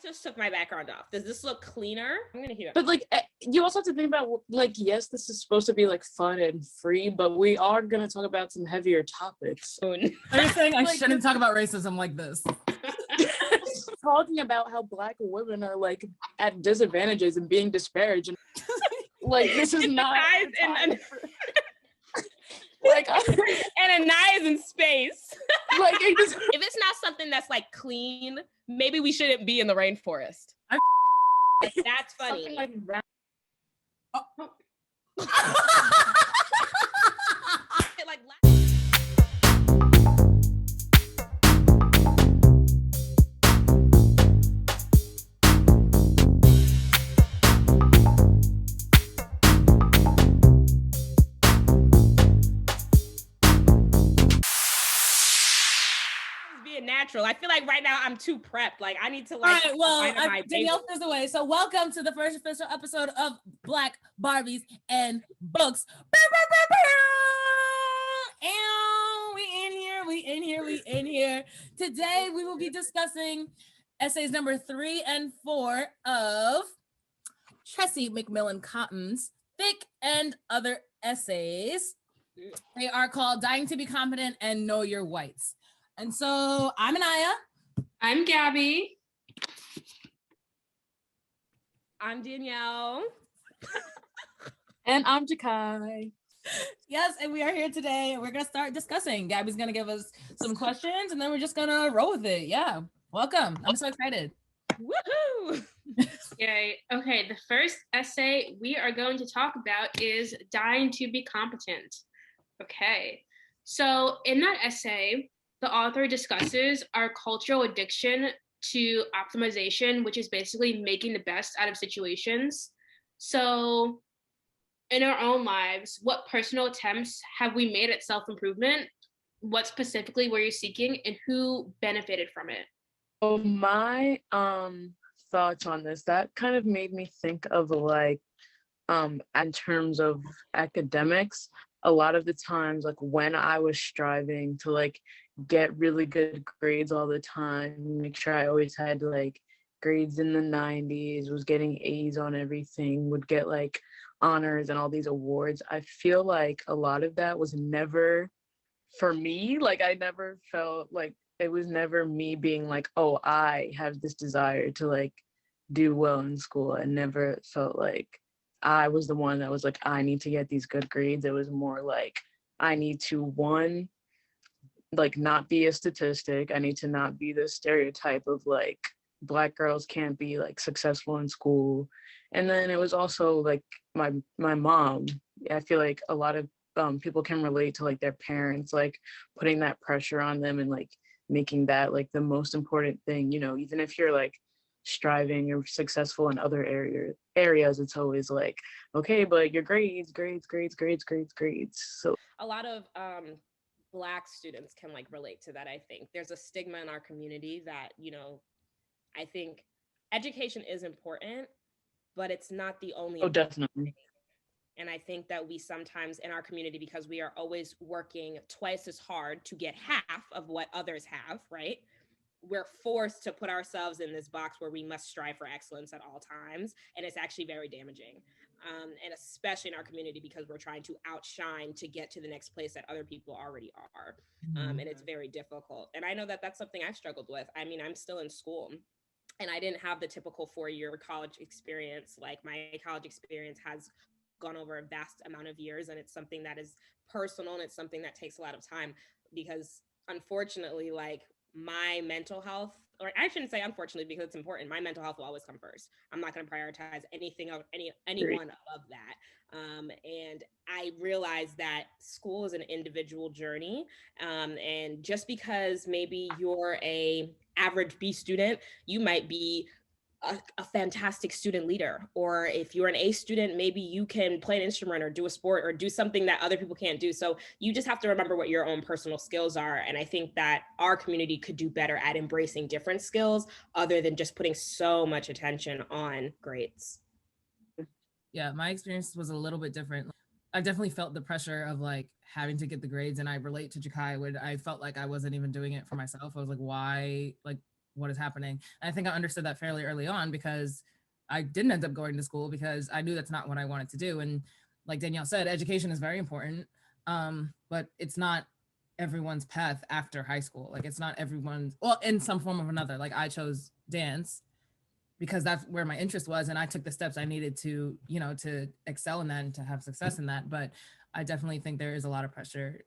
just took my background off. Does this look cleaner? I'm gonna hear. But like, you also have to think about, like, yes, this is supposed to be like fun and free, but we are gonna talk about some heavier topics. Are you saying I shouldn't talk about racism like this? Talking about how Black women are like at disadvantages and being disparaged, and like this is not like and Anaya is in space. Like if it's not something that's like clean, maybe we shouldn't be in the rainforest. That's funny. Something like that. Like natural. I feel like right now I'm too prepped. Like I need to like. All right, well, Danielle feels away. So welcome to the first official episode of Black Barbies and Books. And we in here. Today we will be discussing essays number 3 and 4 of Tressie McMillan Cottom's Thick and Other Essays. They are called Dying to Be Competent and Know Your Whites. And so I'm Anaya. I'm Gabby. I'm Danielle. And I'm Jakai. Yes, and we are here today. We're going to start discussing. Gabby's going to give us some questions, and then we're just going to roll with it. Yeah. Welcome. I'm so excited. Woohoo! Yay. Okay, the first essay we are going to talk about is Dying to Be Competent. Okay. So in that essay, the author discusses our cultural addiction to optimization, which is basically making the best out of situations. So in our own lives, what personal attempts have we made at self-improvement? What specifically were you seeking, and who benefited from it? Oh, my thoughts on this, that kind of made me think of like in terms of academics, a lot of the times, like when I was striving to like get really good grades all the time, make sure I always had like grades in the 90s, was getting A's on everything, would get like honors and all these awards. I feel like a lot of that was never for me. Like I never felt like it was never me being like, oh, I have this desire to like do well in school. I never felt like I was the one that was like, I need to get these good grades. It was more like, I need to, one, like not be a statistic. I need to not be the stereotype of like Black girls can't be like successful in school. And then it was also like my mom. I feel like a lot of people can relate to like their parents like putting that pressure on them and like making that like the most important thing, you know, even if you're like striving or successful in other areas, it's always like, okay, but your grades. So a lot of Black students can like relate to that. I think there's a stigma in our community that, you know, I think education is important, but it's not the only. Oh, definitely. And I think that we sometimes in our community, because we are always working twice as hard to get half of what others have, right? We're forced to put ourselves in this box where we must strive for excellence at all times. And it's actually very damaging. And especially in our community, because we're trying to outshine to get to the next place that other people already are. And it's very difficult. And I know that that's something I've struggled with. I mean, I'm still in school and I didn't have the typical 4-year college experience. Like my college experience has gone over a vast amount of years, and it's something that is personal, and it's something that takes a lot of time, because unfortunately, like my mental health, or I shouldn't say unfortunately because it's important, my mental health will always come first. I'm not going to prioritize anything of anyone above that. And I realized that school is an individual journey, and just because maybe you're a average B student, you might be a fantastic student leader. Or if you're an A student, maybe you can play an instrument or do a sport or do something that other people can't do. So you just have to remember what your own personal skills are. And I think that our community could do better at embracing different skills other than just putting so much attention on grades. Yeah, my experience was a little bit different. I definitely felt the pressure of like having to get the grades, and I relate to Jakai when I felt like I wasn't even doing it for myself. I was like, why? Like, what is happening. And I think I understood that fairly early on because I didn't end up going to school because I knew that's not what I wanted to do. And like Danielle said, education is very important, but it's not everyone's path after high school. Like it's not everyone's, well, in some form or another. Like I chose dance because that's where my interest was, and I took the steps I needed to, you know, to excel in that and to have success in that. But I definitely think there is a lot of pressure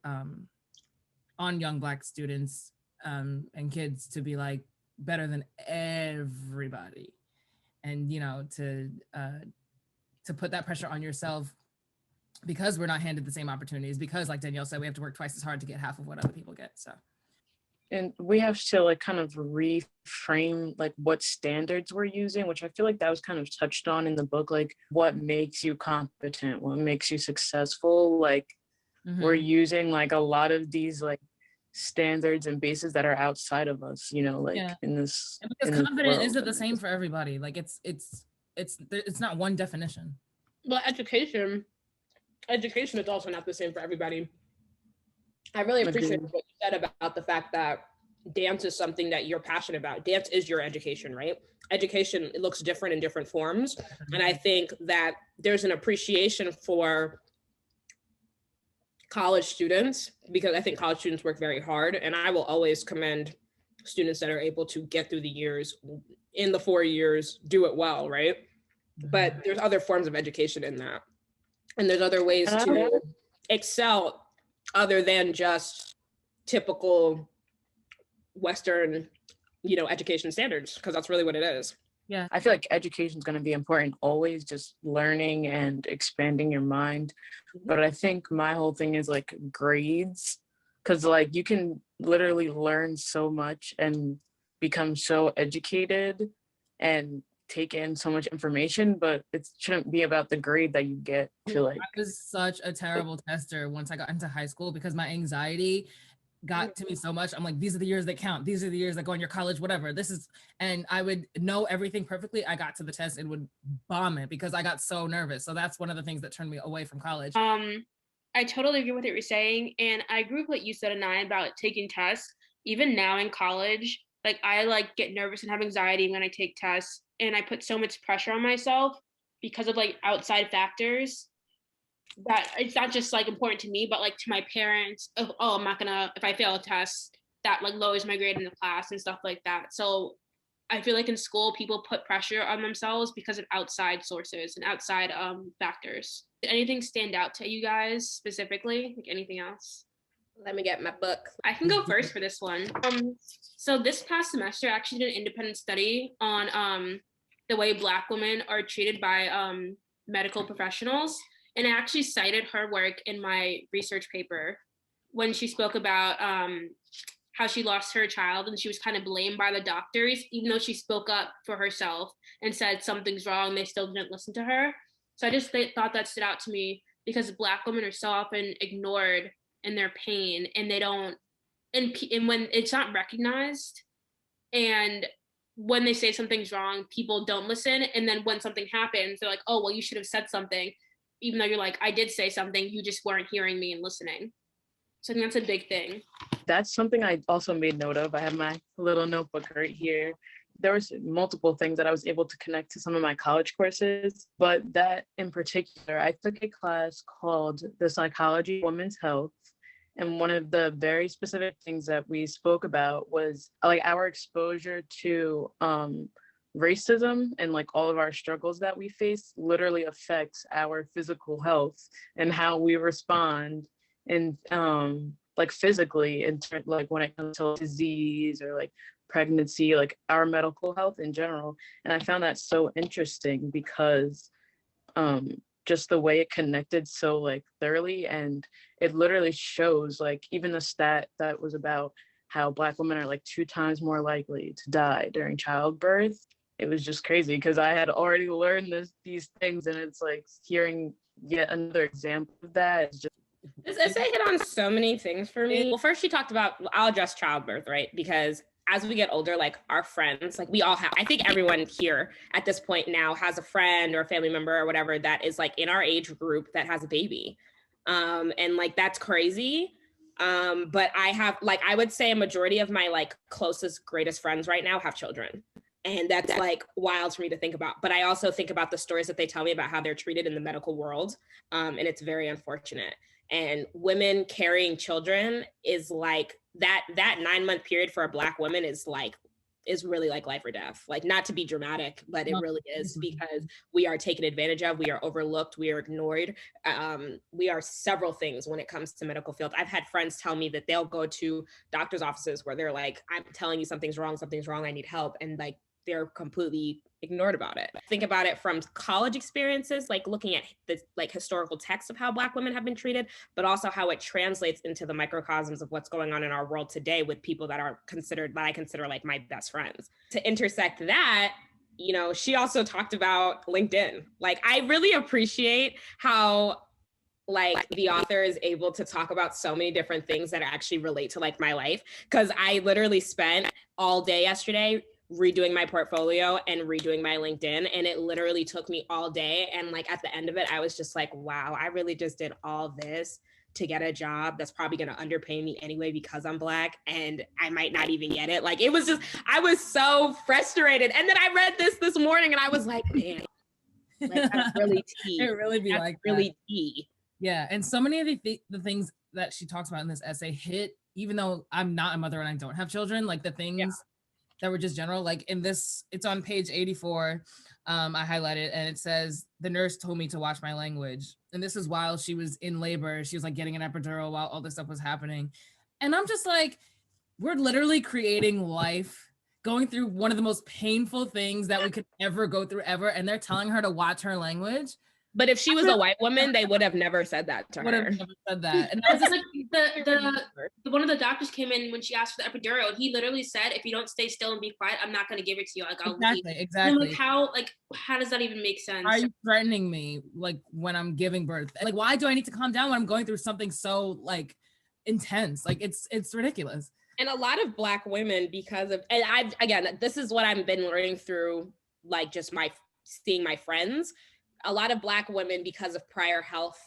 on young Black students and kids to be like better than everybody, and you know, to put that pressure on yourself because we're not handed the same opportunities, because like Danielle said, we have to work twice as hard to get half of what other people get. So, and we have to like kind of reframe like what standards we're using, which I feel like that was kind of touched on in the book, like what makes you competent, what makes you successful. Like we're using like a lot of these like standards and bases that are outside of us, you know, like in this, because in confident isn't the same for everybody. Like it's not one definition. Well, education is also not the same for everybody. I really appreciate what you said about the fact that dance is something that you're passionate about. Dance is your education, right? Education, it looks different in different forms. And I think that there's an appreciation for college students, because I think college students work very hard, and I will always commend students that are able to get through the years, in the 4 years, do it well, right? But there's other forms of education in that, and there's other ways to excel other than just typical Western, you know, education standards, because that's really what it is. Yeah, I feel like education is going to be important always, just learning and expanding your mind. But I think my whole thing is like grades, because like you can literally learn so much and become so educated and take in so much information, but it shouldn't be about the grade that you get. I feel like I was such a terrible tester once I got into high school because my anxiety got to me so much. I'm like, these are the years that count. These are the years that go in your college, whatever. This is, and I would know everything perfectly. I got to the test and would bomb it because I got so nervous. So that's one of the things that turned me away from college. I totally agree with what you're saying. And I agree with what you said, Anaya, about taking tests. Even now in college, like I like get nervous and have anxiety when I take tests, and I put so much pressure on myself because of like outside factors that it's not just like important to me, but like to my parents of, oh, I'm not gonna, if I fail a test, that like lowers my grade in the class and stuff like that. So I feel like in school, people put pressure on themselves because of outside sources and outside factors. Did anything stand out to you guys specifically? Like anything else? Let me get my book. I can go first for this one. So this past semester, I actually did an independent study on the way Black women are treated by medical professionals. And I actually cited her work in my research paper when she spoke about how she lost her child and she was kind of blamed by the doctors, even though she spoke up for herself and said something's wrong, they still didn't listen to her. So I just thought that stood out to me because Black women are so often ignored in their pain, and they don't, and when it's not recognized, and when they say something's wrong, people don't listen. And then when something happens, they're like, oh, well, you should have said something. Even though you're like, I did say something, you just weren't hearing me and listening. So I think that's a big thing. That's something I also made note of. I have my little notebook right here. There was multiple things that I was able to connect to some of my college courses, but that in particular, I took a class called The Psychology of Women's Health. And one of the very specific things that we spoke about was like our exposure to racism and like all of our struggles that we face literally affects our physical health and how we respond and like physically in like when it comes to disease or like pregnancy, like our medical health in general. And I found that so interesting because just the way it connected so like thoroughly, and it literally shows like even the stat that was about how Black women are like 2 times more likely to die during childbirth. It was just crazy because I had already learned these things, and it's like hearing yet another example of that. It's just, this essay hit on so many things for me. Well, first she talked about, I'll address childbirth, right? Because as we get older, like our friends, like we all have, I think everyone here at this point now has a friend or a family member or whatever that is like in our age group that has a baby. And like, that's crazy. But I have like, I would say a majority of my like closest, greatest friends right now have children. And that's like wild for me to think about. But I also think about the stories that they tell me about how they're treated in the medical world. And it's very unfortunate. And women carrying children is like that 9-month period for a Black woman is really like life or death. Like, not to be dramatic, but it really is, because we are taken advantage of, we are overlooked, we are ignored. We are several things when it comes to medical field. I've had friends tell me that they'll go to doctor's offices where they're like, I'm telling you something's wrong, I need help. And like, they're completely ignored about it. Think about it from college experiences, like looking at the like historical texts of how Black women have been treated, but also how it translates into the microcosms of what's going on in our world today with people that I consider like my best friends. To intersect that, you know, she also talked about LinkedIn. Like, I really appreciate how like the author is able to talk about so many different things that actually relate to like my life. Cause I literally spent all day yesterday redoing my portfolio and redoing my LinkedIn. And it literally took me all day. And like at the end of it, I was just like, wow, I really just did all this to get a job that's probably going to underpay me anyway because I'm Black, and I might not even get it. Like, it was just, I was so frustrated. And then I read this morning and I was like, man, like, that's really tea. It really be that's like really that. tea. Yeah, and so many of the things that she talks about in this essay hit, even though I'm not a mother and I don't have children, like the things that were just general, like in this, it's on page 84. I highlighted and it says, the nurse told me to watch my language. And this is while she was in labor. She was like getting an epidural while all this stuff was happening. And I'm just like, we're literally creating life, going through one of the most painful things that we could ever go through ever. And they're telling her to watch her language. But if she was a white woman, they would have never said that to her. Would have never said that. And that was like the one of the doctors came in when she asked for the epidural, and he literally said, "If you don't stay still and be quiet, I'm not going to give it to you. Like, I'll leave." Exactly. And how does that even make sense? Are you threatening me like when I'm giving birth? Like, why do I need to calm down when I'm going through something so like intense? Like, it's ridiculous. And a lot of Black women, because of, and I've, again, this is what I've been learning through like just seeing my friends. A lot of Black women, because of prior health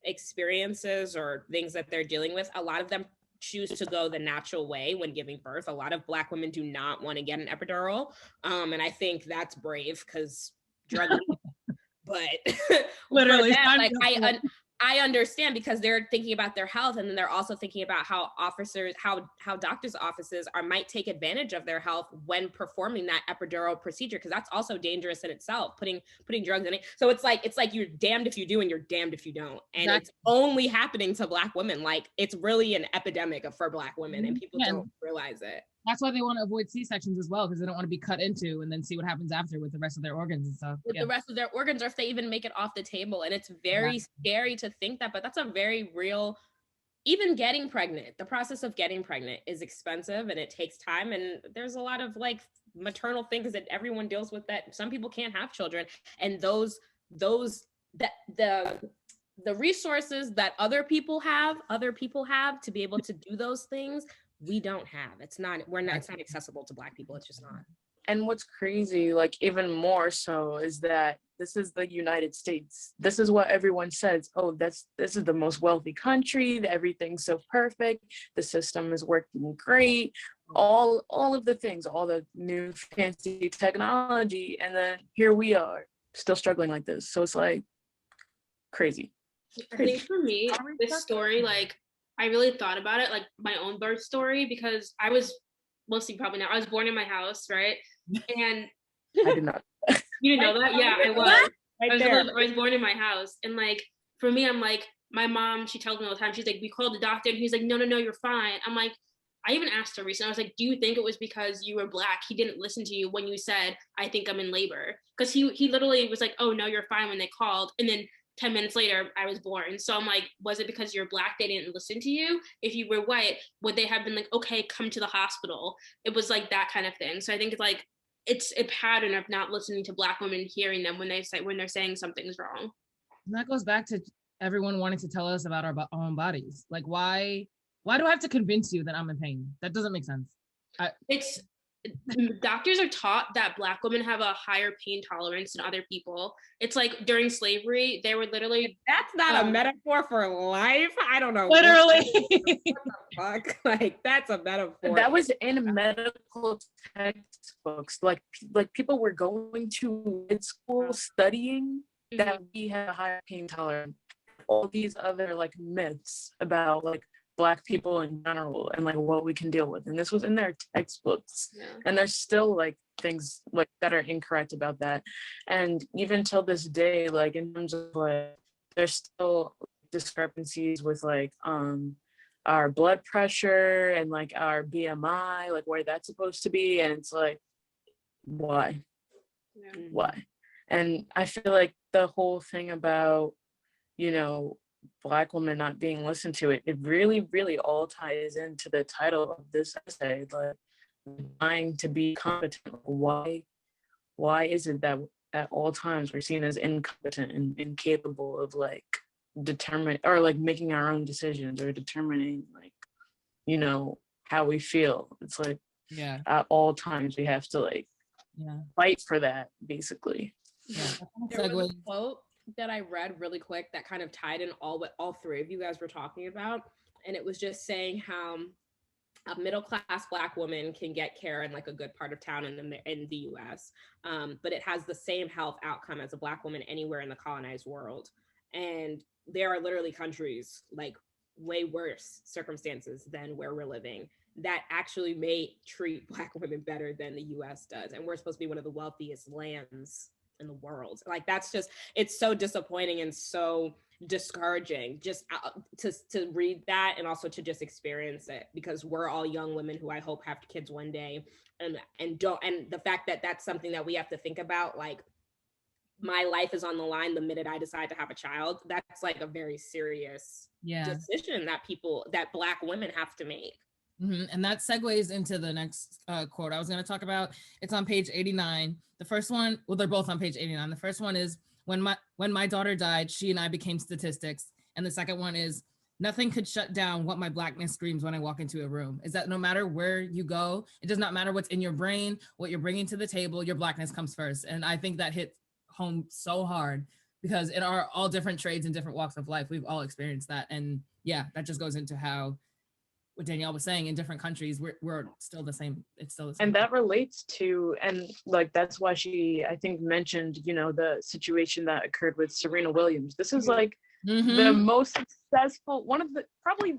experiences or things that they're dealing with, a lot of them choose to go the natural way when giving birth. A lot of Black women do not want to get an epidural. And I think that's brave because drug but literally that, like I understand, because they're thinking about their health, and then they're also thinking about how doctors' offices might take advantage of their health when performing that epidural procedure, because that's also dangerous in itself, putting drugs in it. So it's like you're damned if you do and you're damned if you don't. And It's only happening to Black women. Like, it's really an epidemic for Black women, and people don't realize it. That's why they want to avoid C-sections as well, because they don't want to be cut into and then see what happens after with the rest of their organs and stuff. With the rest of their organs, or if they even make it off the table. And it's very scary to think that, but that's a very real, even getting pregnant, the process of getting pregnant is expensive and it takes time. And there's a lot of like maternal things that everyone deals with, that some people can't have children. And the resources that other people have to be able to do those things, we don't have. It's not accessible to Black people. It's just not. And what's crazy, like even more so, is that this is the United States. This is what everyone says. Oh, this is the most wealthy country. Everything's so perfect. The system is working great. All of the things, all the new fancy technology, and then here we are still struggling like this. So it's like crazy. I think for me, this story, like, I really thought about it, like my own birth story, because I was mostly probably not. I was born in my house, right? And I did not. You didn't know that? Yeah, I was. I was born in my house, and like for me, I'm like, my mom. She tells me all the time. She's like, we called the doctor, and he's like, no, you're fine. I'm like, I even asked her recently. I was like, do you think it was because you were Black? He didn't listen to you when you said, I think I'm in labor, because he literally was like, oh no, you're fine when they called, and then 10 minutes later, I was born. So I'm like, was it because you're Black, they didn't listen to you? If you were white, would they have been like, okay, come to the hospital? It was like that kind of thing. So I think it's like, it's a pattern of not listening to Black women, hearing them when they're saying something's wrong. And that goes back to everyone wanting to tell us about our own bodies. Like, why do I have to convince you that I'm in pain? That doesn't make sense. doctors are taught that Black women have a higher pain tolerance than other people. It's like during slavery, they were literally. That's not a metaphor for life. I don't know. Literally. What the fuck? Like, that's a metaphor. That was in medical textbooks. Like people were going to med school studying that we have a higher pain tolerance. All these other like myths about like Black people in general and like what we can deal with, and this was in their textbooks. And there's still like things like that are incorrect about that, and even till this day, like in terms of like there's still discrepancies with like our blood pressure and like our BMI, like where that's supposed to be, and it's like why? And I feel like the whole thing about, you know, Black women not being listened to, it really, really all ties into the title of this essay, like trying to be competent. Why is it that at all times we're seen as incompetent and incapable of like determine or like making our own decisions or determining like, you know, how we feel? It's like at all times we have to like fight for that, basically. There was a quote that I read really quick that kind of tied in what all three of you guys were talking about. And it was just saying how a middle-class Black woman can get care in like a good part of town in the US, but it has the same health outcome as a Black woman anywhere in the colonized world. And there are literally countries like way worse circumstances than where we're living that actually may treat Black women better than the US does. And we're supposed to be one of the wealthiest lands in the world. Like, that's just, it's so disappointing and so discouraging just to read that, and also to just experience it, because we're all young women who I hope have kids one day, and the fact that that's something that we have to think about, like my life is on the line the minute I decide to have a child. That's like a very serious decision that Black women have to make. And that segues into the next quote I was going to talk about. It's on page 89. The first one, well, they're both on page 89. The first one is, when my daughter died, she and I became statistics. And the second one is, nothing could shut down what my Blackness screams when I walk into a room. Is that no matter where you go, it does not matter what's in your brain, what you're bringing to the table, your Blackness comes first. And I think that hit home so hard, because in our all different trades and different walks of life, we've all experienced that. And yeah, that just goes into how what Danielle was saying, in different countries, we're still the same. It's still the same. And that relates to, and like, that's why she, I think, mentioned, you know, the situation that occurred with Serena Williams. This is like the most successful, one of the, probably,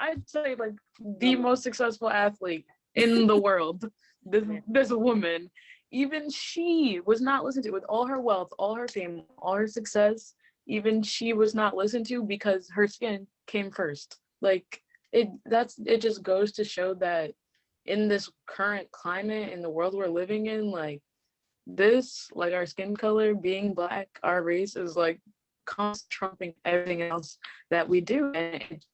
I'd say like the most successful athlete in the world. This woman, even she was not listened to. With all her wealth, all her fame, all her success, even she was not listened to because her skin came first. Like, it just goes to show that in this current climate, in the world we're living in, like this, like our skin color, being Black, our race is like constantly trumping everything else that we do. And it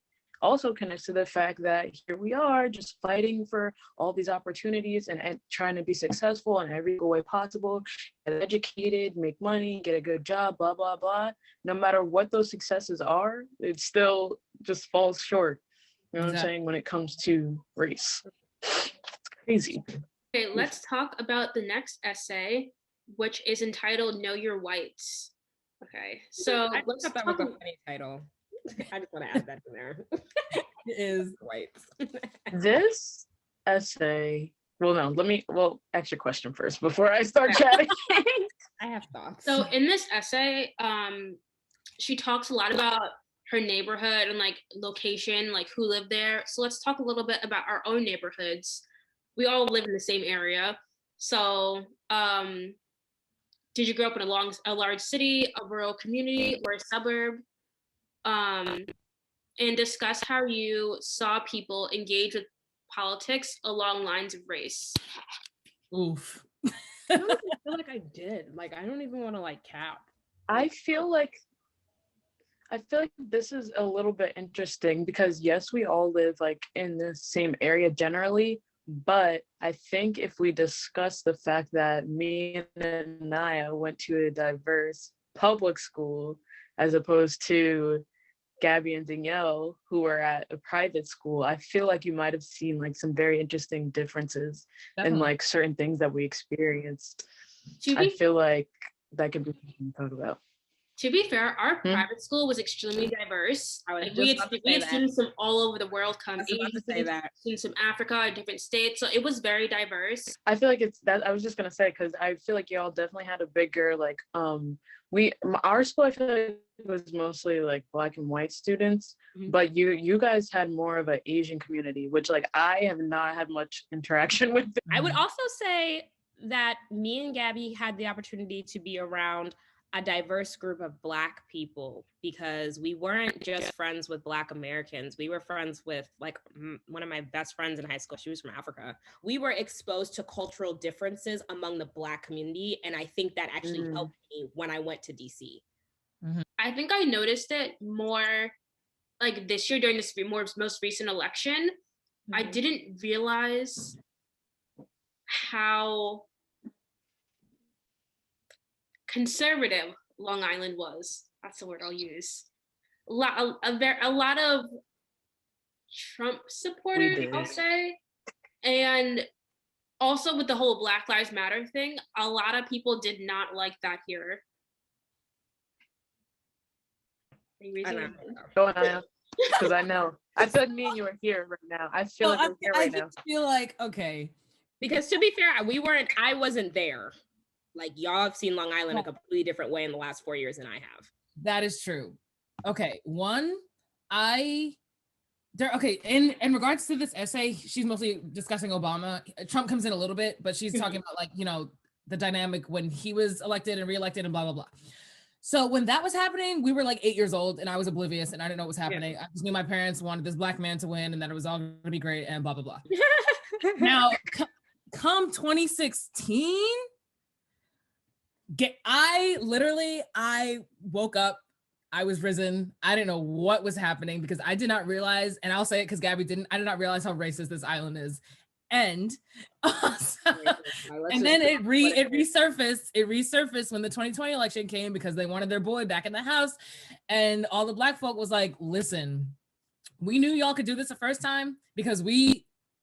also connects to the fact that here we are just fighting for all these opportunities and trying to be successful in every way possible, get educated, make money, get a good job, blah, blah, blah. No matter what those successes are, it still just falls short. You know what I'm saying? When it comes to race. It's crazy. Okay, let's talk about the next essay, which is entitled Know Your Whites. Okay, so I thought that was a funny title. I just want to add that in there. It is. Whites. This essay, extra question first before I start chatting. I have thoughts. So in this essay, she talks a lot about her neighborhood and like location, like who lived there. So let's talk a little bit about our own neighborhoods. We all live in the same area. So did you grow up in a large city, a rural community, or a suburb? And discuss how you saw people engage with politics along lines of race. Oof. I feel like I did. Like, I don't even want to like cap. I feel like this is a little bit interesting because yes, we all live like in the same area generally, but I think if we discuss the fact that me and Anaya went to a diverse public school as opposed to Gabby and Danielle, who were at a private school, I feel like you might have seen like some very interesting differences in like certain things that we experienced. I feel like that could be something to talk about. To be fair, our private school was extremely diverse. We had students from all over the world come. Students from Africa, different states. So it was very diverse. I feel like it's that I was just gonna say, because I feel like y'all definitely had a bigger like our school, I feel like it was mostly like Black and white students, but you guys had more of an Asian community, which like I have not had much interaction with. I would also say that me and Gabby had the opportunity to be around a diverse group of Black people, because we weren't just friends with Black Americans. We were friends with like one of my best friends in high school. She was from Africa. We were exposed to cultural differences among the Black community. And I think that actually helped me when I went to DC. I think I noticed it more like this year during this most recent election. I didn't realize how conservative Long Island was. That's the word I'll use. A lot of Trump supporters, I'll say. And also with the whole Black Lives Matter thing, a lot of people did not like that here. Go on, because I know. I said me and you are here right now. I feel like we're here right now. I feel like, okay. Because to be fair, I wasn't there. Like, y'all have seen Long Island a completely different way in the last 4 years than I have. That is true. Okay, in regards to this essay, she's mostly discussing Obama. Trump comes in a little bit, but she's talking about like, the dynamic when he was elected and reelected and blah, blah, blah. So when that was happening, we were like 8 years old and I was oblivious and I didn't know what was happening. Yeah. I just knew my parents wanted this Black man to win and that it was all going to be great and blah, blah, blah. Now, come 2016, I woke up, I was risen. I didn't know what was happening because I did not realize, and I'll say it because Gabby didn't, I did not realize how racist this island is. And and then it resurfaced when the 2020 election came because they wanted their boy back in the house. And all the Black folk was like, listen, we knew y'all could do this the first time because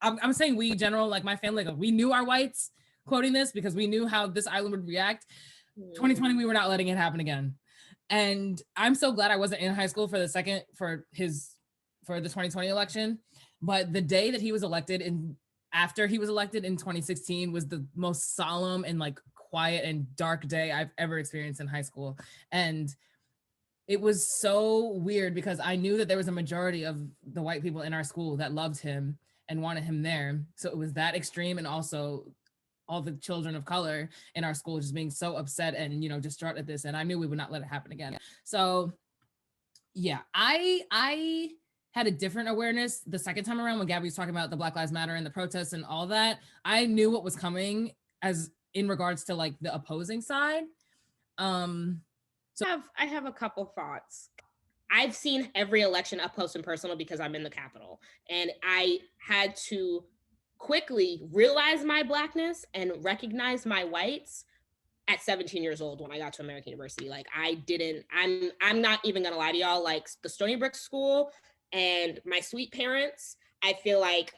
I'm saying we general, like my family, like we knew our whites quoting this because we knew how this island would react. 2020, we were not letting it happen again. And I'm so glad I wasn't in high school for the 2020 election. But the day that he was elected and after he was elected in 2016 was the most solemn and like quiet and dark day I've ever experienced in high school. And it was so weird because I knew that there was a majority of the white people in our school that loved him and wanted him there. So it was that extreme, and also all the children of color in our school just being so upset and, distraught at this. And I knew we would not let it happen again. So yeah, I had a different awareness the second time around when Gabby was talking about the Black Lives Matter and the protests and all that. I knew what was coming as in regards to like the opposing side. So I have a couple thoughts. I've seen every election up close and personal because I'm in the Capitol, and I had to quickly realize my Blackness and recognize my whites at 17 years old when I got to American University. Like I'm not even gonna lie to y'all, like the Stony Brook School and my sweet parents, I feel like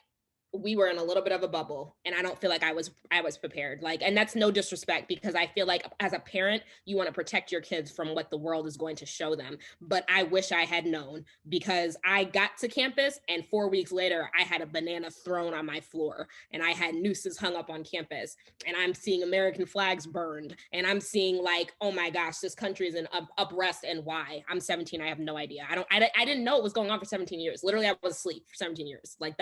we were in a little bit of a bubble, and I don't feel like I was prepared. Like, and that's no disrespect, because I feel like as a parent, you want to protect your kids from what the world is going to show them. But I wish I had known, because I got to campus and 4 weeks later, I had a banana thrown on my floor and I had nooses hung up on campus, and I'm seeing American flags burned, and I'm seeing like, oh my gosh, this country is in uprest, and why? I'm 17, I have no idea. I didn't know what was going on for 17 years. Literally, I was asleep for 17 years. Like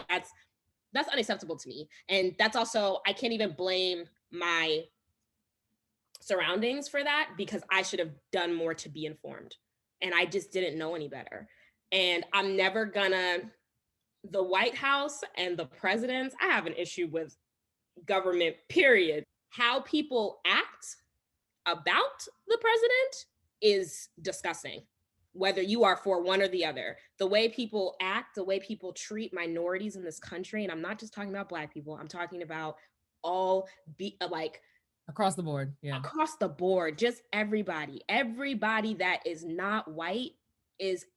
that's unacceptable to me. And that's also, I can't even blame my surroundings for that, because I should have done more to be informed. And I just didn't know any better. And I'm never gonna, the White House and the presidents, I have an issue with government, period. How people act about the president is disgusting, whether you are for one or the other. The way people act, the way people treat minorities in this country, and I'm not just talking about Black people, I'm talking about all across the board. Yeah. Across the board, just everybody that is not white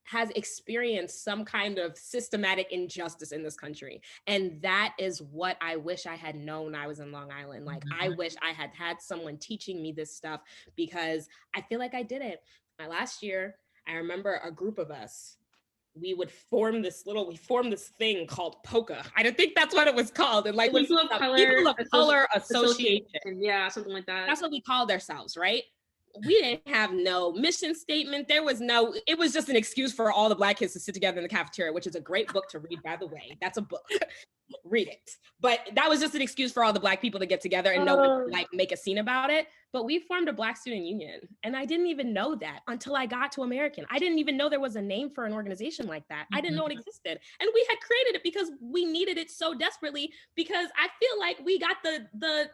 has experienced some kind of systematic injustice in this country. And that is what I wish I had known when I was in Long Island. Like, I wish I had had someone teaching me this stuff, because I feel like I didn't. My last year, I remember a group of us, we formed this thing called POCA. I don't think that's what it was called. And like, People of Color Association. Yeah, something like that. That's what we called ourselves, right? We didn't have no mission statement. It was just an excuse for all the Black kids to sit together in the cafeteria, which is a great book to read, by the way. That's a book. Read it. But that was just an excuse for all the Black people to get together and like make a scene about it. But we formed a Black student union. And I didn't even know that until I got to American. I didn't even know there was a name for an organization like that. I didn't know it existed. And we had created it because we needed it so desperately, because I feel like we got the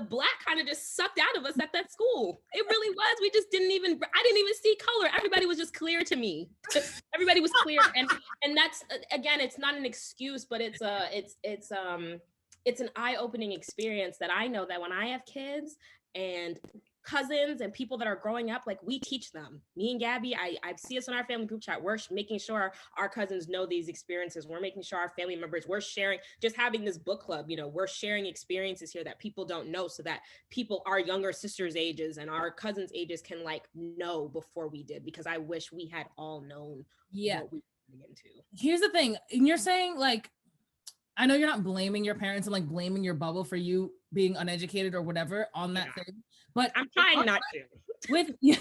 Black kind of just sucked out of us at that school. It really was. I didn't even see color. Everybody was just clear to me. Everybody was clear. And that's, again, it's not an excuse, but it's an eye-opening experience that I know that when I have kids and cousins and people that are growing up, like, we teach them. Me and Gabby, I see us in our family group chat. We're making sure our cousins know these experiences. We're making sure our family members, we're sharing, just having this book club, we're sharing experiences here that people don't know, so that people, our younger sisters' ages and our cousins' ages, can like know before we did, because I wish we had all known what we were getting into. Here's the thing, and you're saying, like, I know you're not blaming your parents and like blaming your bubble for you being uneducated or whatever on that thing, but I'm trying not to. With you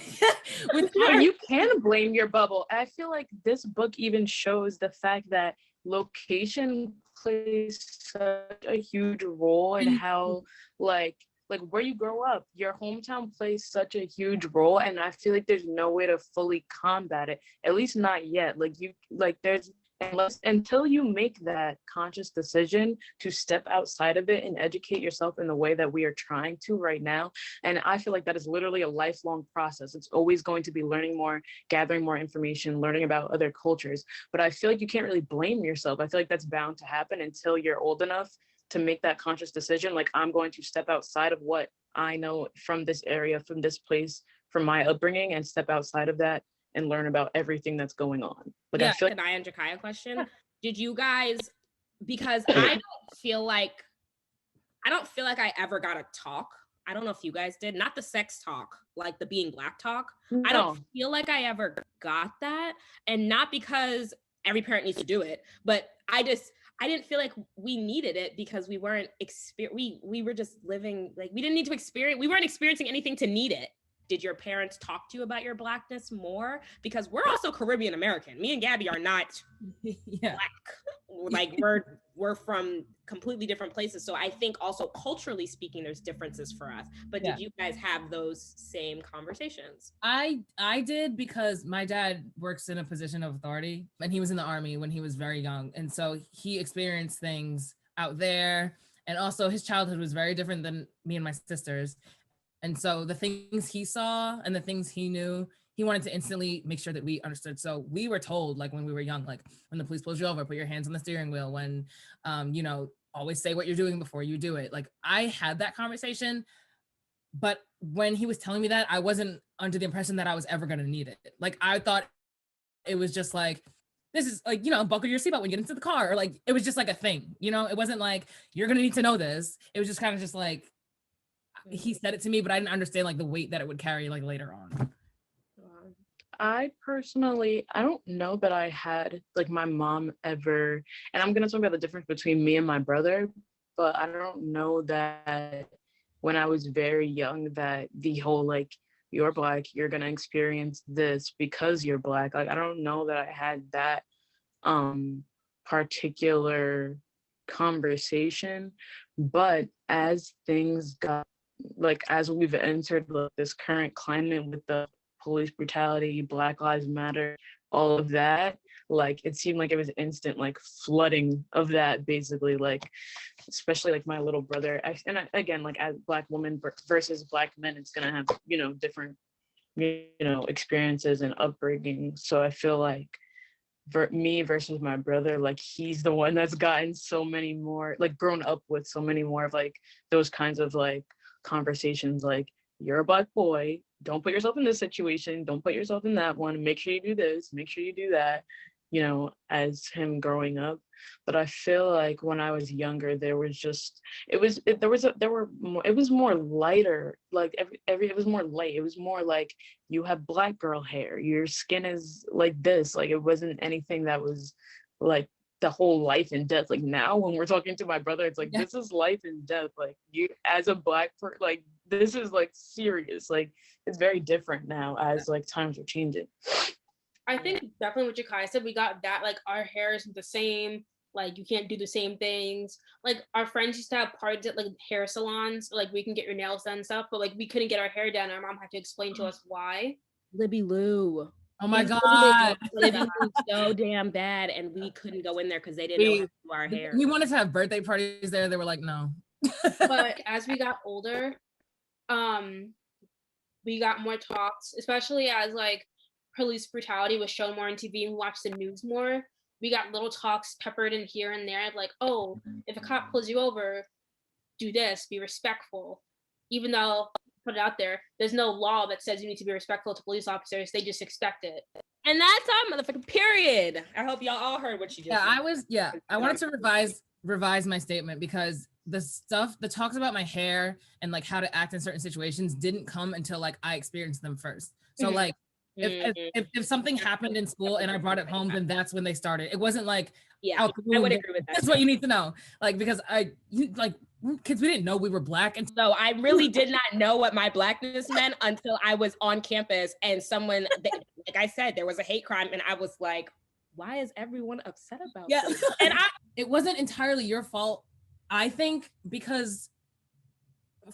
can blame your bubble. I feel like this book even shows the fact that location plays such a huge role in how like where you grow up. Your hometown plays such a huge role, and I feel like there's no way to fully combat it, at least not yet. Until you make that conscious decision to step outside of it and educate yourself in the way that we are trying to right now. And I feel like that is literally a lifelong process. It's always going to be learning more, gathering more information, learning about other cultures. But I feel like you can't really blame yourself. I feel like that's bound to happen until you're old enough to make that conscious decision. Like, I'm going to step outside of what I know from this area, from this place, from my upbringing, and step outside of that and learn about everything that's going on. Like, I feel like, can I answer Kaya question? Did you guys, because I don't feel like I ever got a talk. I don't know if you guys did, not the sex talk, like the being Black talk. No. I don't feel like I ever got that. And not because every parent needs to do it, but I didn't feel like we needed it, because we weren't we were just living, like, we didn't need to experience, we weren't experiencing anything to need it. Did your parents talk to you about your Blackness more? Because we're also Caribbean American. Me and Gabby are not Black. Like, we're from completely different places. So I think also culturally speaking, there's differences for us. But did you guys have those same conversations? I did, because my dad works in a position of authority, and he was in the Army when he was very young. And so he experienced things out there. And also his childhood was very different than me and my sisters. And so the things he saw and the things he knew, he wanted to instantly make sure that we understood. So we were told, like, when we were young, like, when the police pulls you over, put your hands on the steering wheel. When, always say what you're doing before you do it. Like, I had that conversation, but when he was telling me that, I wasn't under the impression that I was ever going to need it. Like, I thought it was just like, this is like, buckle your seatbelt when you get into the car, or like, it was just like a thing, it wasn't like, you're going to need to know this. It was just kind of just like, he said it to me, but I didn't understand like the weight that it would carry like later on. I personally, I don't know that I had like my mom ever, and I'm going to talk about the difference between me and my brother, but I don't know that when I was very young that the whole like, you're Black, you're going to experience this because you're Black. Like, I don't know that I had that particular conversation, but as things got, like, as we've entered this current climate with the police brutality, Black Lives Matter, all of that, like, it seemed like it was instant like flooding of that, basically, like, especially like my little brother. Again, like, as Black women versus Black men, it's gonna have different experiences and upbringing. So I feel like me versus my brother, like, he's the one that's gotten so many more, like, grown up with so many more of like those kinds of like conversations, like, you're a Black boy, don't put yourself in this situation, don't put yourself in that one, make sure you do this, make sure you do that, you know, as him growing up. But I feel like when I was younger, there was just, it was more lighter, like it was more light. It was more like, you have black girl hair, your skin is like this. Like, it wasn't anything that was like the whole life and death. Like, now when we're talking to my brother, it's like, this is life and death. Like, you as a black person, like, this is like serious. Like, it's very different now as like times are changing. I think definitely what Jakai said, we got that, like, our hair isn't the same, like, you can't do the same things. Like, our friends used to have parties at, like, hair salons, like, we can get your nails done and stuff, but, like, we couldn't get our hair done. Our mom had to explain to us why. Libby Lou. Oh my God. Libby Lou so damn bad, and we couldn't go in there because they didn't know how to do our hair. We wanted to have birthday parties there. They were like, no. But as we got older, we got more talks, especially as, like, police brutality was shown more on TV and we watched the news more. We got little talks peppered in here and there, like, oh, if a cop pulls you over, do this, be respectful. Even though, put it out there, there's no law that says you need to be respectful to police officers, they just expect it. And that's our motherfucking period. I hope y'all all heard what she just said. I wanted to revise my statement, because the talks about my hair and like how to act in certain situations didn't come until like I experienced them first. So like, if something happened in school and I brought it home, then that's when they started. It wasn't like, I would agree with that. That's what you need to know. Like, because kids, we didn't know we were black. And so I really did not know what my blackness meant until I was on campus and someone, like I said, there was a hate crime and I was like, why is everyone upset about this? And it wasn't entirely your fault, I think, because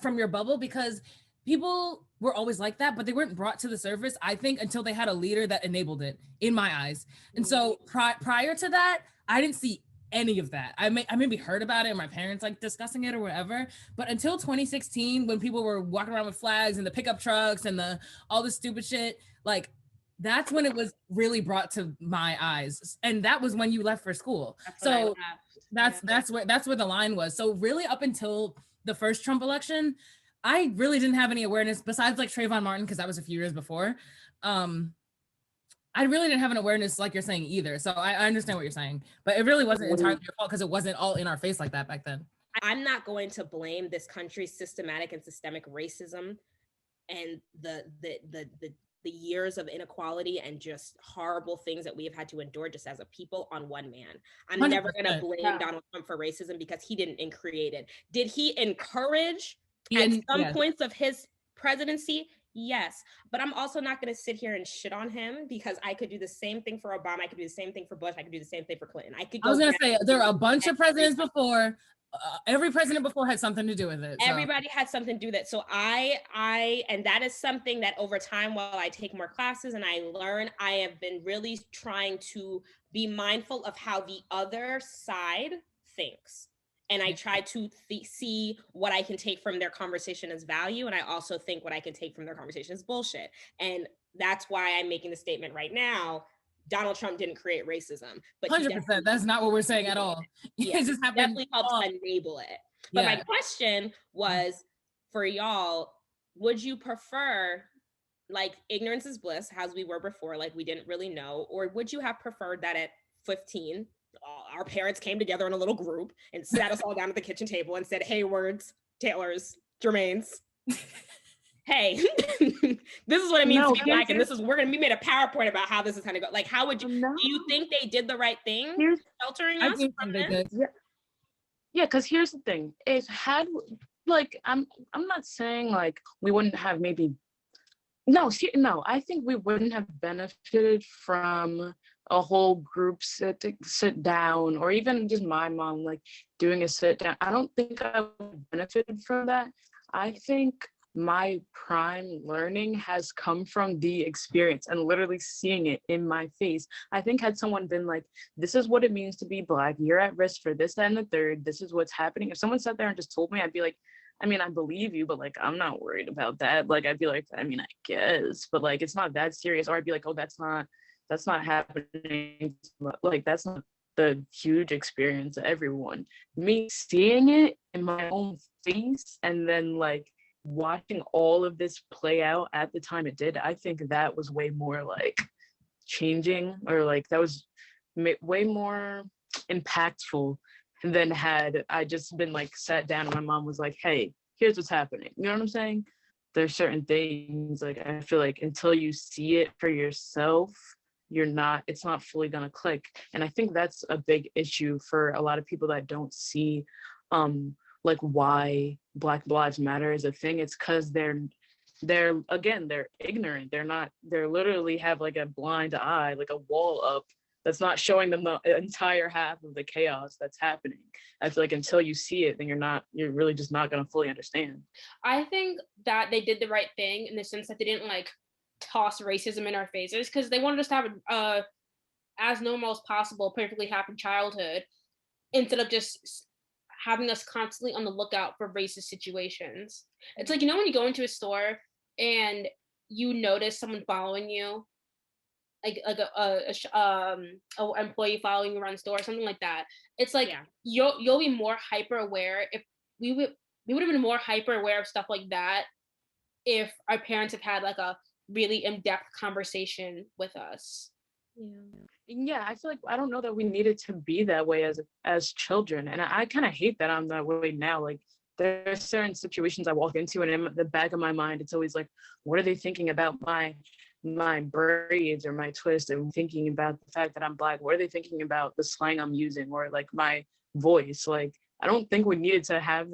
from your bubble, because people were always like that, but they weren't brought to the surface, I think, until they had a leader that enabled it, in my eyes. And so prior to that, I didn't see any of that. I maybe heard about it and my parents like discussing it or whatever, but until 2016, when people were walking around with flags and the pickup trucks and all this stupid shit, like, that's when it was really brought to my eyes. And that was when you left for school. That's where the line was. So really, up until the first Trump election, I really didn't have any awareness besides like Trayvon Martin, because that was a few years before. I really didn't have an awareness like you're saying either. So I understand what you're saying, but it really wasn't entirely your fault because it wasn't all in our face like that back then. I'm not going to blame this country's systematic and systemic racism and the years of inequality and just horrible things that we have had to endure just as a people on one man. I'm 100%. Never going to blame Donald Trump for racism because he didn't create it. Did he encourage at some points of his presidency? Yes, but I'm also not going to sit here and shit on him because I could do the same thing for Obama. I could do the same thing for Bush. I could do the same thing for Clinton. I was going to say there are a bunch of presidents before. Every president before had something to do with it. So. Everybody had something to do with it. So and that is something that over time, while I take more classes and I learn, I have been really trying to be mindful of how the other side thinks. And I try to see what I can take from their conversation as value. And I also think what I can take from their conversation is bullshit. And that's why I'm making the statement right now. Donald Trump didn't create racism, but 100%. That's not what we're saying at all. Yeah, it just definitely helped enable it. But my question was for y'all, would you prefer like ignorance is bliss as we were before, like we didn't really know, or would you have preferred that at 15, our parents came together in a little group and sat us all down at the kitchen table and said, Haywards, Taylors, Jermaines, hey, this is what it means to be black, and we're gonna be made a PowerPoint about how this is gonna go. Like, how would you? Do you think they did the right thing, sheltering us from this? Yeah, because here's the thing: it had like I'm not saying like we wouldn't have maybe. No, I think we wouldn't have benefited from a whole group sit down, or even just my mom like doing a sit down. I don't think I would have benefited from that. I think my prime learning has come from the experience and literally seeing it in my face. I think had someone been like, this is what it means to be black, you're at risk for this, that, and the third, this is what's happening. If someone sat there and just told me, I'd be like, I mean, I believe you, but like, I'm not worried about that. Like, I'd be like, I mean, I guess, but like, it's not that serious. Or I'd be like, oh, that's not happening. Like, that's not the huge experience of everyone. Me seeing it in my own face and then like watching all of this play out at the time it did, I think that was way more like changing, or like that was way more impactful than had I just been like sat down and my mom was like, hey, here's what's happening. You know what I'm saying? There's certain things like I feel like until you see it for yourself, it's not fully gonna click. And I think that's a big issue for a lot of people that don't see like why Black Lives Matter is a thing. It's because they're ignorant. They're literally have like a blind eye, like a wall up that's not showing them the entire half of the chaos that's happening. I feel like until you see it, then you're really just not going to fully understand. I think that they did the right thing in the sense that they didn't like toss racism in our faces, because they wanted us to have as normal as possible, perfectly happy childhood, instead of just having us constantly on the lookout for racist situations. It's like, when you go into a store and you notice someone following you, like a employee following you around the store, something like that. It's like you'll be more hyper aware. If we would have been more hyper aware of stuff like that if our parents have had like a really in-depth conversation with us. Yeah, I feel like I don't know that we needed to be that way as children, and I kind of hate that I'm that way now. Like there are certain situations I walk into, and in the back of my mind, it's always like, what are they thinking about my braids or my twist, and thinking about the fact that I'm Black? What are they thinking about the slang I'm using, or like my voice? Like I don't think we needed to have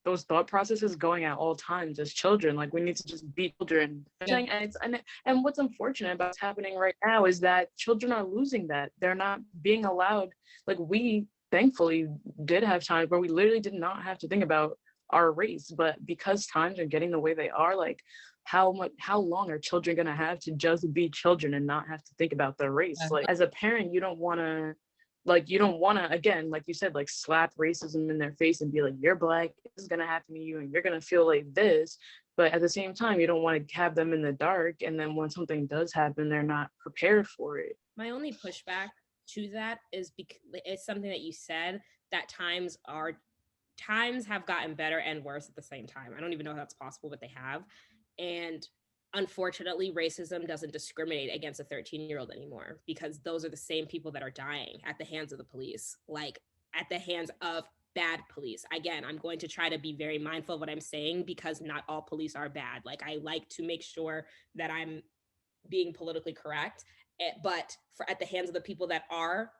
those thought processes going at all times as children. Like we need to just be children. And what's unfortunate about what's happening right now is that children are losing that. They're not being allowed. Like we thankfully did have times where we literally did not have to think about our race, but because times are getting the way they are, like how long are children gonna have to just be children and not have to think about their race? Like as a parent, you don't want to, again, like you said, like slap racism in their face and be like, you're Black, this is gonna happen to you and you're gonna feel like this. But at the same time, you don't want to have them in the dark, and then when something does happen, they're not prepared for it. My only pushback to that is because it's something that you said, that times have gotten better and worse at the same time. I don't even know if that's possible, but they have. And unfortunately, racism doesn't discriminate against a 13-year-old anymore, because those are the same people that are dying at the hands of the police, like at the hands of bad police. Again, I'm going to try to be very mindful of what I'm saying, because not all police are bad. Like I like to make sure that I'm being politically correct, but at the hands of the people that are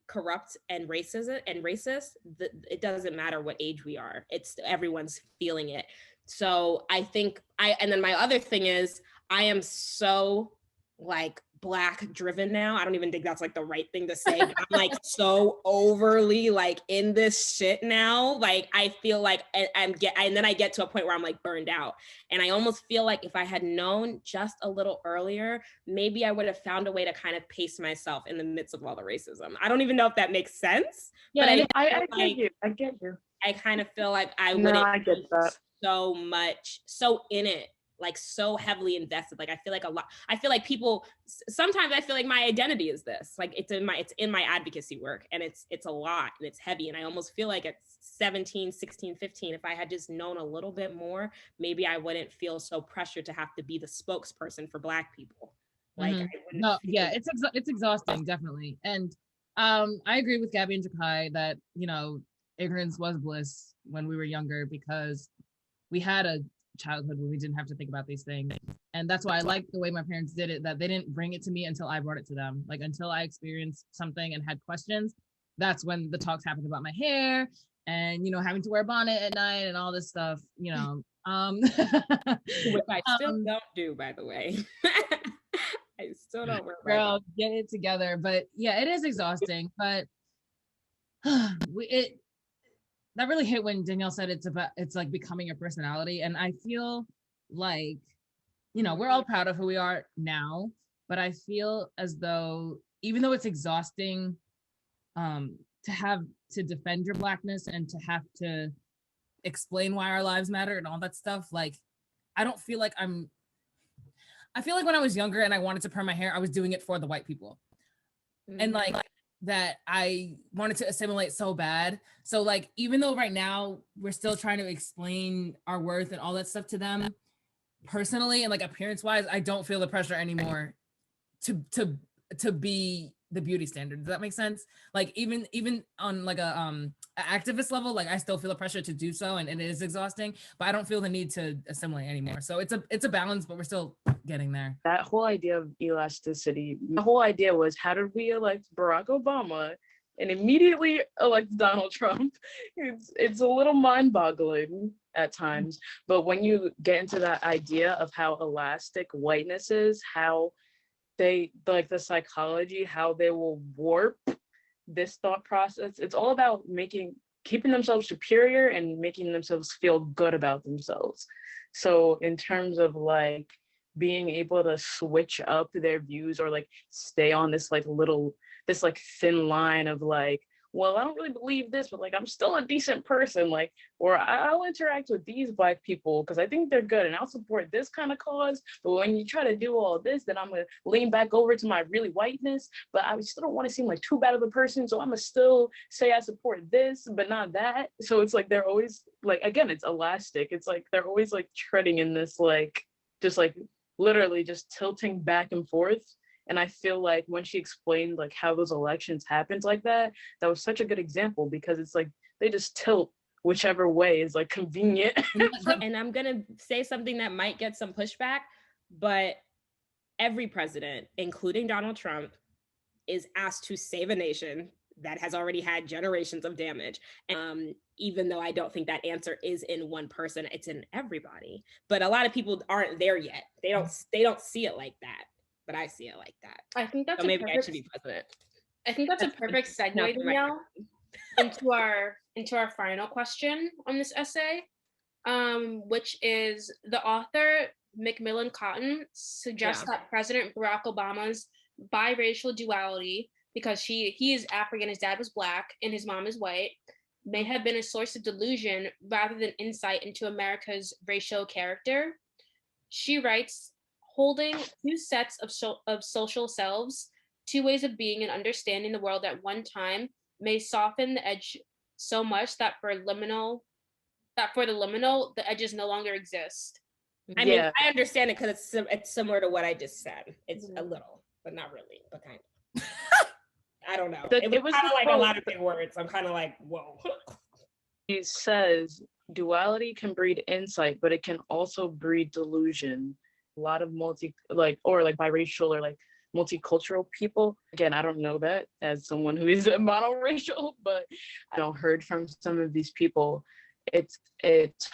corrupt and racist, it doesn't matter what age we are. It's everyone's feeling it. So I think and then my other thing is, I am so like Black driven now. I don't even think that's like the right thing to say. I'm like so overly like in this shit now. Like I feel like and then I get to a point where I'm like burned out. And I almost feel like if I had known just a little earlier, maybe I would have found a way to kind of pace myself in the midst of all the racism. I don't even know if that makes sense. Yeah, but I get you. I kind of feel like I get that. So in it, like so heavily invested. Like I feel like people sometimes I feel like my identity is this. Like it's in my advocacy work, and it's a lot and it's heavy. And I almost feel like at 17, 16, 15, if I had just known a little bit more, maybe I wouldn't feel so pressured to have to be the spokesperson for Black people. Like it's exhausting, definitely. And I agree with Gabby and Jakai that ignorance was bliss when we were younger, because we had a childhood where we didn't have to think about these things. And that's why I like the way my parents did it, that they didn't bring it to me until I brought it to them. Like until I experienced something and had questions, that's when the talks happened about my hair and having to wear a bonnet at night and all this stuff, which I still don't do, by the way. I still don't wear a bonnet. Girl, get it together. But yeah, it is exhausting, but that really hit when Danielle said it's like becoming your personality. And I feel like, we're all proud of who we are now, but I feel as though, even though it's exhausting to have to defend your Blackness and to have to explain why our lives matter and all that stuff, like, I feel like when I was younger and I wanted to perm my hair, I was doing it for the white people. And like, that I wanted to assimilate so bad. So like, even though right now we're still trying to explain our worth and all that stuff to them personally and like appearance wise, I don't feel the pressure anymore to be the beauty standard. Does that make sense? Like even on like a activist level, like I still feel the pressure to do so, and it is exhausting, but I don't feel the need to assimilate anymore. So it's a balance, but we're still getting there. That whole idea of elasticity, the whole idea was, how did we elect Barack Obama and immediately elect Donald Trump? It's a little mind-boggling at times, but when you get into that idea of how elastic whiteness is, how they, like the psychology, how they will warp this thought process, it's all about keeping themselves superior and making themselves feel good about themselves. So in terms of like being able to switch up their views or like stay on this like thin line of like, well, I don't really believe this, but like I'm still a decent person, like, or I'll interact with these Black people because I think they're good and I'll support this kind of cause. But when you try to do all this, then I'm gonna lean back over to my really whiteness, but I still don't want to seem like too bad of a person, so I'm gonna still say I support this but not that. So it's like they're always like, again, it's elastic. It's like they're always like treading in this like just like literally just tilting back and forth. And I feel like when she explained like how those elections happened like that was such a good example, because it's like they just tilt whichever way is like convenient. And I'm gonna say something that might get some pushback, but every president, including Donald Trump, is asked to save a nation that has already had generations of damage. Even though I don't think that answer is in one person, it's in everybody. But a lot of people aren't there yet. They don't see it like that. But I see it like that. I think that's so maybe I should be president. I think that's a perfect segue now into our final question on this essay, which is the author McMillan Cottom suggests that President Barack Obama's biracial duality, because he is African, his dad was Black, and his mom is white, may have been a source of delusion rather than insight into America's racial character. She writes, holding two sets of social selves, two ways of being and understanding the world at one time, may soften the edge so much that for the liminal, the edges no longer exist. I mean, I understand it because it's similar to what I just said. It's a little, but not really, but kind of. I don't know. It was kind of like a lot of big words. I'm kind of like, whoa. He says, duality can breed insight, but it can also breed delusion. A lot of biracial or like multicultural people, again, I don't know that as someone who is monoracial, but I heard from some of these people, it's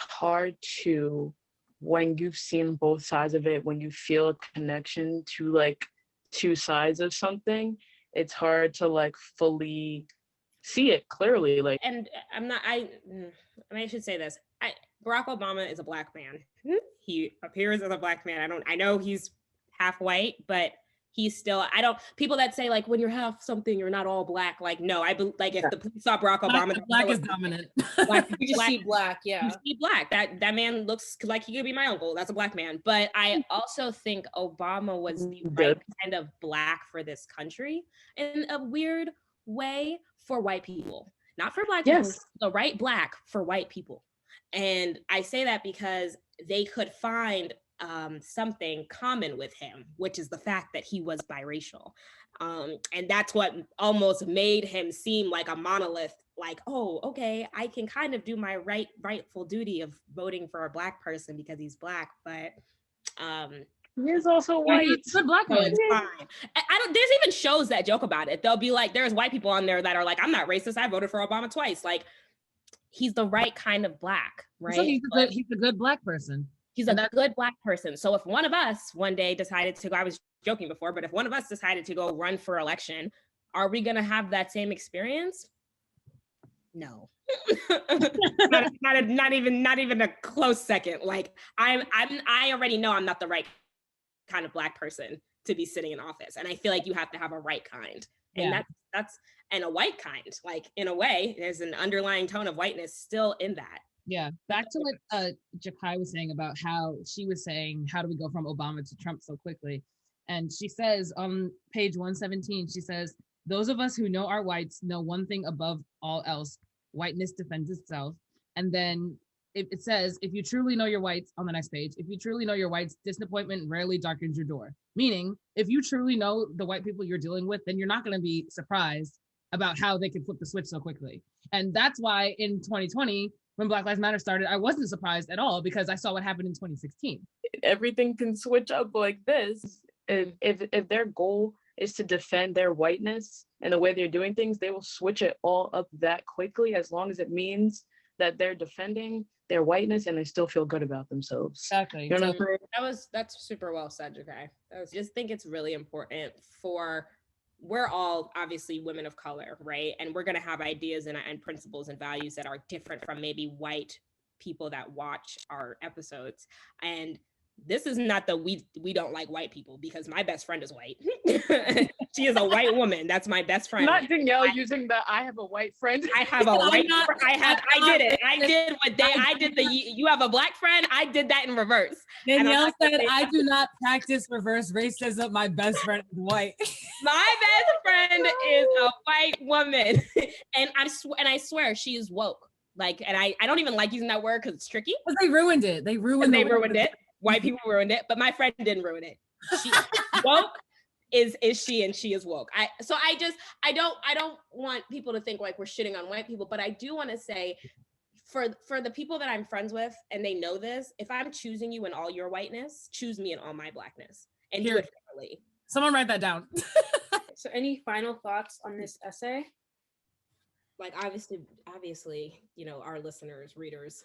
hard to, when you've seen both sides of it, when you feel a connection to like two sides of something, it's hard to like fully see it clearly. Like, and I should say this. Barack Obama is a Black man. He appears as a Black man. I know he's half white, but he's still, people that say like, when you're half something, you're not all Black. Like, no, if the police saw Barack Obama. Black is dominant. You just see Black, yeah. You see Black. That man looks like he could be my uncle. That's a Black man. But I also think Obama was the right kind of Black for this country in a weird way for white people. Not for Black people, the right Black for white people. And I say that because they could find something common with him, which is the fact that he was biracial. And that's what almost made him seem like a monolith, like, oh, okay, I can kind of do my rightful duty of voting for a Black person because he's Black, but he is also white. He's a Black man. It's fine. There's even shows that joke about it. They'll be like, there's white people on there that are like, I'm not racist, I voted for Obama twice. Like, he's the right kind of Black, right? So he's a good Black person. He's a good Black person. So if one of us one day decided to go, I was joking before, but if one of us decided to go run for election, are we going to have that same experience? No. not even a close second. Like I already know I'm not the right kind of Black person to be sitting in office. And I feel like you have to have a right kind. And that's and a white kind. Like, in a way, there's an underlying tone of whiteness still in that. Yeah. Back to what Jakai was saying about how she was saying, how do we go from Obama to Trump so quickly? And she says on page 117, she says, those of us who know our whites know one thing above all else: whiteness defends itself. And then it says, if you truly know your whites, on the next page, if you truly know your whites, disappointment rarely darkens your door. Meaning, if you truly know the white people you're dealing with, then you're not going to be surprised about how they can flip the switch so quickly. And that's why in 2020, when Black Lives Matter started, I wasn't surprised at all, because I saw what happened in 2016. Everything can switch up like this. If their goal is to defend their whiteness and the way they're doing things, they will switch it all up that quickly, as long as it means that they're defending their whiteness and they still feel good about themselves. Exactly. You know what I'm saying? That's super well said, Jakai. I just think it's really important we're all obviously women of color, right? And we're going to have ideas and principles and values that are different from maybe white people that watch our episodes. And this is not that we don't like white people, because my best friend is white. She is a white woman. That's my best friend. Not Danielle using the I have a white friend. I have a white you have a black friend. I did that in reverse. Danielle said, I do not practice reverse racism. My best friend is white. My best friend is a white woman. And I swear she is woke. Like, and I don't even like using that word because it's tricky. But they ruined it. They ruined it. White people ruined it, but my friend didn't ruin it. She woke is she, and she is woke. I don't want people to think like we're shitting on white people, but I do want to say for the people that I'm friends with, and they know this, if I'm choosing you in all your whiteness, choose me in all my blackness, and do it fairly. Someone write that down. So any final thoughts on this essay? Like obviously, you know, our listeners, readers.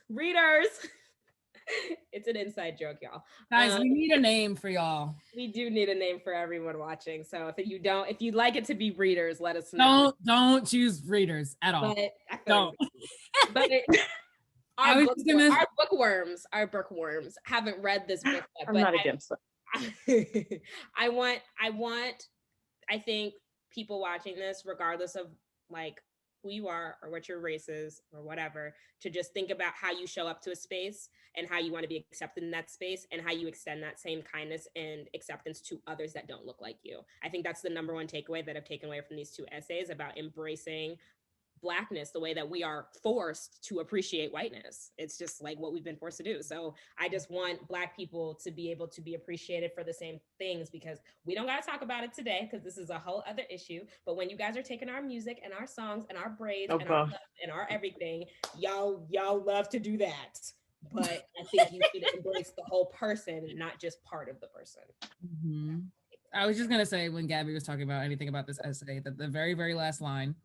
It's an inside joke, y'all. Guys, we need a name for y'all. We do need a name for everyone watching. So if you'd like it to be readers, let us know. Don't choose readers at all. But our bookworms haven't read this book yet. I'm not against that. I think people watching this, regardless of like who you are or what your race is or whatever, to just think about how you show up to a space and how you want to be accepted in that space, and how you extend that same kindness and acceptance to others that don't look like you. I think that's the number one takeaway that I've taken away from these two essays about embracing Blackness the way that we are forced to appreciate whiteness. It's just like what we've been forced to do. So I just want Black people to be able to be appreciated for the same things, because we don't got to talk about it today because this is a whole other issue. But when you guys are taking our music and our songs and our braids and our love and our everything, y'all love to do that. But I think you should embrace the whole person, not just part of the person. Mm-hmm. I was just going to say, when Gabby was talking about anything about this essay, that the very, very last line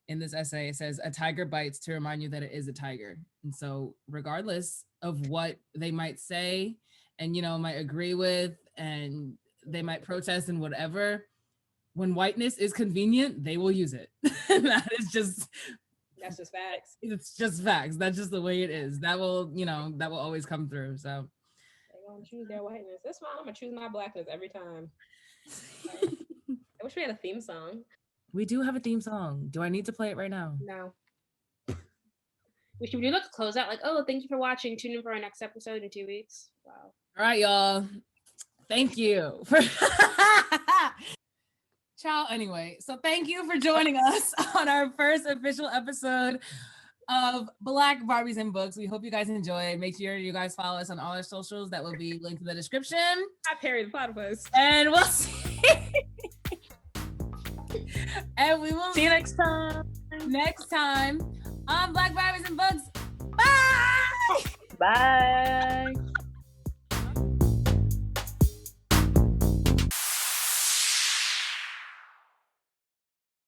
in this essay, it says, "A tiger bites to remind you that it is a tiger." And so regardless of what they might say and, you know, might agree with, and they might protest and whatever, when whiteness is convenient, they will use it. That's just facts. It's just facts. That's just the way it is. That will always come through. So they're going to choose their whiteness. That's fine. I'm going to choose my Blackness every time. I wish we had a theme song. We do have a theme song. Do I need to play it right now? No. We should do like a closeout, like, oh, thank you for watching. Tune in for our next episode in 2 weeks. Wow. All right, y'all. Thank you. Ciao. Anyway, so thank you for joining us on our first official episode of Black Barbies and Books. We hope you guys enjoy. Make sure you guys follow us on all our socials. That will be linked in the description. Hi, Perry the Platypus. And we'll see. And we will see you next time. Next time on Black Barbies and Books. Bye. Bye.